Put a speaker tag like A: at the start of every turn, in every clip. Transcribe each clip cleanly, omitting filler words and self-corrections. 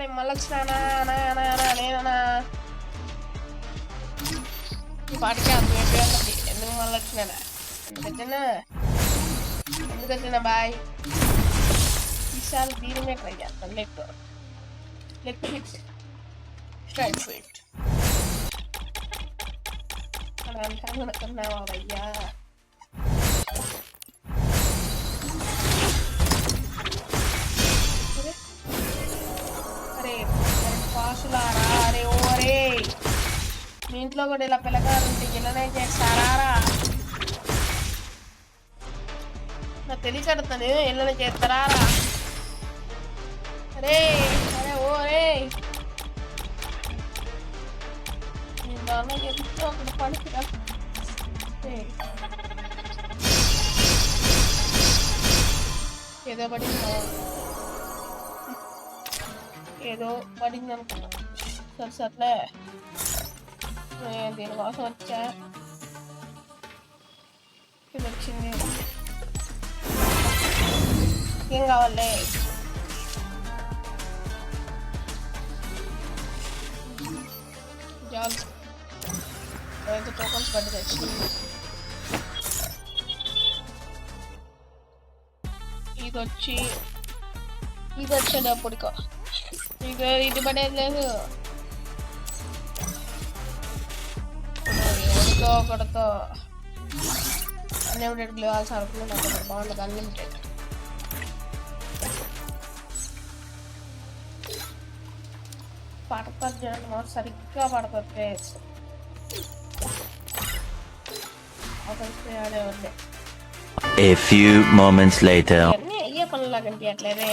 A: నేను మళ్ళీ వచ్చినానా నేనా ఈ పాటికి అర్థమైపోయింది ఎందుకు మళ్ళీ వచ్చినానా ఎందుకు వచ్చినా బాయ్ ఈసారి దీని మీద ట్రై చేస్తాను లెగ్ ఫిట్ స్ట్రైట్ ఫిట్ అలా అనుకున్నావా భయ్యా అరే పాసులారా అరే ఓరే మీ ఇంట్లో కూడా ఇలా పిల్లగారు ఉంటే ఇలానే చేస్తారా నాకు తెలియకడతాను ఇళ్ళని చేస్తారా అరే అరే ఓరే ఎంతో అక్కడ పనికిరా ఏదో పడింది ఏదో పడింది అనుకున్నా సర్లే దీనికోసం వచ్చా ఇది వచ్చింది ఏం కావాలి జాబ్స్ టోకన్స్ పడి తెచ్చింది ఇది వచ్చేటప్పటికో ఇక ఇది పడేది లేదు ఒకటితో అన్లిమిటెడ్ గ్లోవాల్ సరుకులు నాకు ఒకటి బాగుంటుంది అన్లిమిటెడ్ పడతారు జనం సరిగ్గా పడతారు players ఆడేవాళ్ళే
B: A few moments later.
A: అయ్యే పనులా కనిపించట్లేదే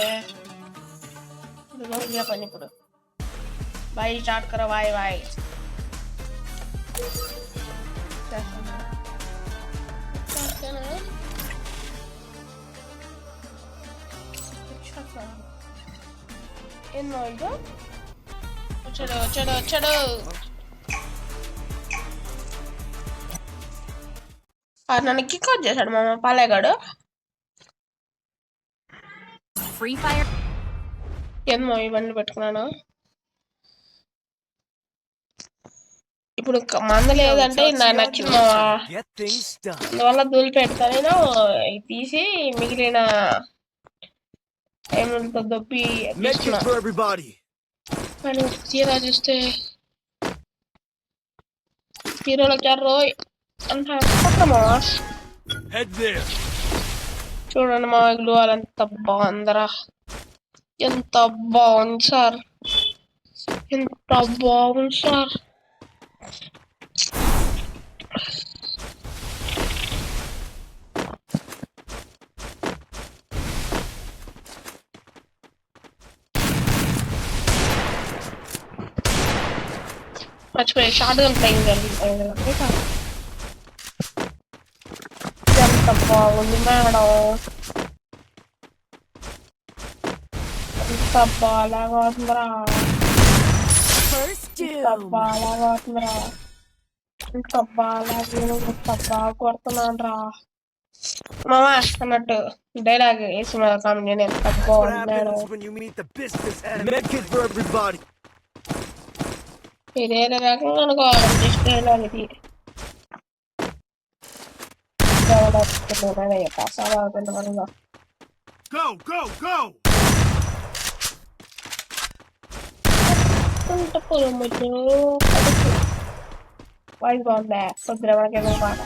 A: ఇదే పని ఇప్పుడు బాయ్ స్టార్ట్ కరో బాయ్ ఎన్నో ఇదో వచ్చాడు నన్ను కిక్ అవుట్ చేశాడు మామ పాలేగాడు
C: ఫ్రీ ఫైర్
A: ఏమో ఇవన్నీ పెట్టుకున్నాను ఇప్పుడు మంద లేదంటే నచ్చిన అందువల్ల దూలి పెడతా నేను తీసి మిగిలిన టైంతో దొప్పి కానీ తీరా చూస్తే హీరోలకి రోయ్ అంత చూడండి మా గ్లూవాల్ ఎంత బాగుందరా ఎంత బాగుంది సార్ మర్చిపోయి షార్ట్ గన్ ప్లేయింగ్ జరిగింది ఎంత బాగుంది మేడం ఎంత బాగా ఉందిరా ఎంత బాగా కొడుతున్నాను రా మామా అన్నట్టు డైలాగ్ వేసి కామెంట్ నేను ఎంత బాగున్నాడు ఇదేదో రకంగా అనుకోవాలి జస్ట్ డైలాగ్ ఇది వాయిస్ బాగుందా కొద్దిగా మనకేమో మాట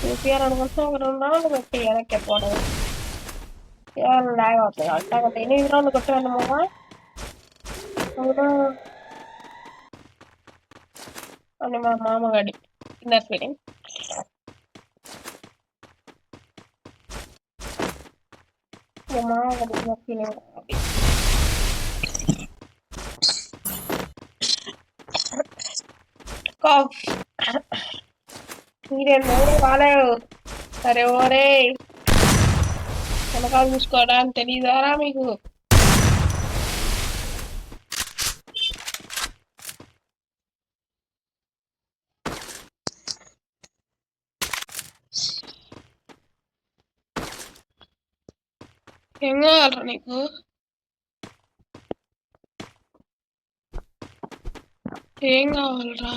A: చూపించాలనుకుంటే ఒక 2 రౌండ్లు పెట్టి వెనక్కి పోవడం లాగ్ అవుతుంది అంటే 8 రౌండ్లు కొట్టేవాళ్ళు మామ అవునా అని మా మామగాడి ఇన్నర్ ఫీలింగ్ మా మామగాడి ఇన్నర్ ఫీలింగ్ మీరేమో బాగాలేవు సరే ఓరే వెనకాల చూసుకోవడానికి తెలీదారా మీకు ఏం కావాలరా నీకు? ఏం కావాలరా?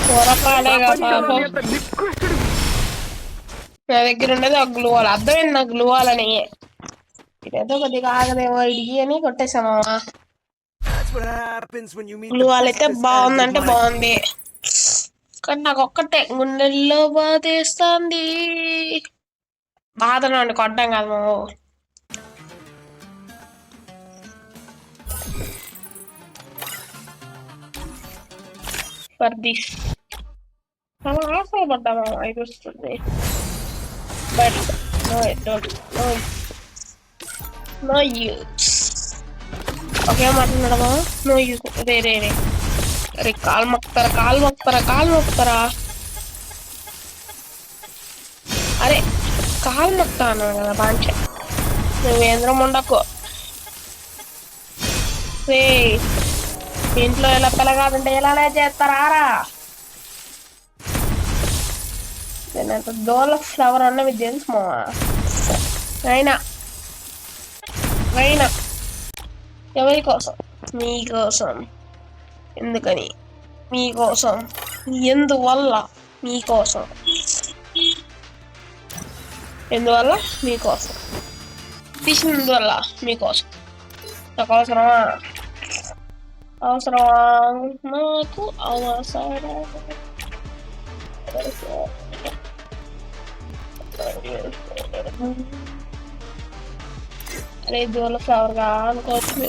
A: కూరపాడేగా పాపం. నా దగ్గర ఉండేది ఒక గ్లూవాల్. అర్థమైంది నాకు గ్లూవాలని. ఇదేదో కొద్దిగా ఆగదేమో ఇడిగి అని కొట్టేసామా. గ్లూవాల్ అయితే బాగుందంటే బాగుంది, కానీ నాకు ఒక్కటే గుండెల్లో బాధేస్తుంది. బాధను అండి కొట్టడం కాదు మాము. ఫర్ దిస్ చాలా ఆశపడ్డామా ఇది వస్తుంది, but no no no use. ఒకే మాట్లాడమా, నో యూస్. రే రే రే అరే కాలు మొక్కుతారా. అరే కాలు మొక్తా అన్నాను కదా బాంచ. నువ్వేంద్రం ఉండకు. రే ఇంట్లో ఎలా పిల్లగాదంటే ఎలా చేస్తారా? నేనంత దోల ఫ్లవర్ అన్న మీకు తెలుసు మావా. అయినా ఎవరి కోసం? మీకోసం. ఎందుకని? మీకోసం. ఎందువల్ల? మీకోసం. ఎందువల్ల? మీకోసం. తీసినందువల్ల మీకోసం. నాకు అవసరమా? నాకు అవసరం. అరే దూల ఫ్లవర్గా అనుకోవచ్చు.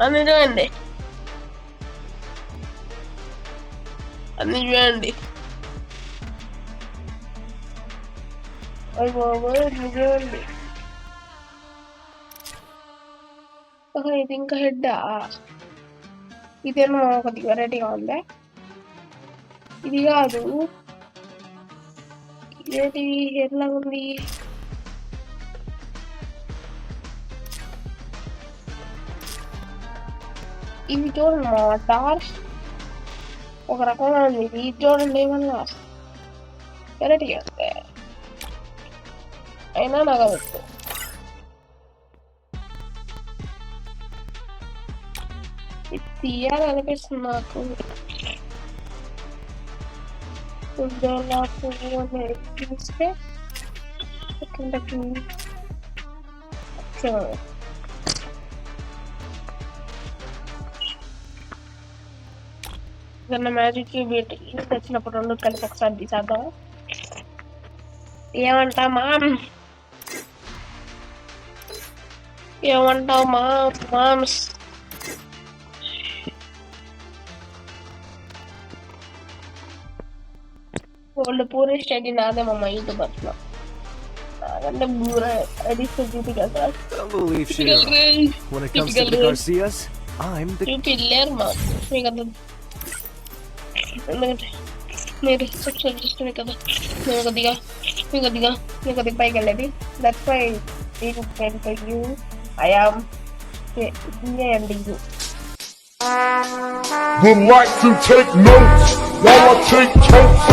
A: అన్ని చూడండి. చూడండి. ఇది ఇంకా హెడ్డా? ఇదేమో కొద్దిగా వెరైటీగా ఉందా? ఇది కాదు, ఇదేంటి ఎట్లా ఉంది? ఇవి చూడండి మా డార్క్ ఒక రకంగా ఉంది. ఇది చూడండి ఏమన్నా వెరైటీగా ఉంది. అయినా నాకు అది తీయాలనిపిస్తుంది నాకు. చూస్తే మ్యాజిక్ వీటికి తెచ్చినప్పుడు రెండు కలిపి ఒకసారి తీసేద్దాం. ఏమంటావు మామ్స్? వాళ్ళు పూరి స్టడీ నాదేమమ్మా యూట్యూబర్స్ లో. నాకంటే లేరు మా మీకు అంత. ఎందుకంటే మీరు సబ్స్క్రైబ్ చేస్తే కదా మేము కొద్దిగా పైకి వెళ్ళేది. That's why you I am అండి.
D: Would like to take notes while I take totes.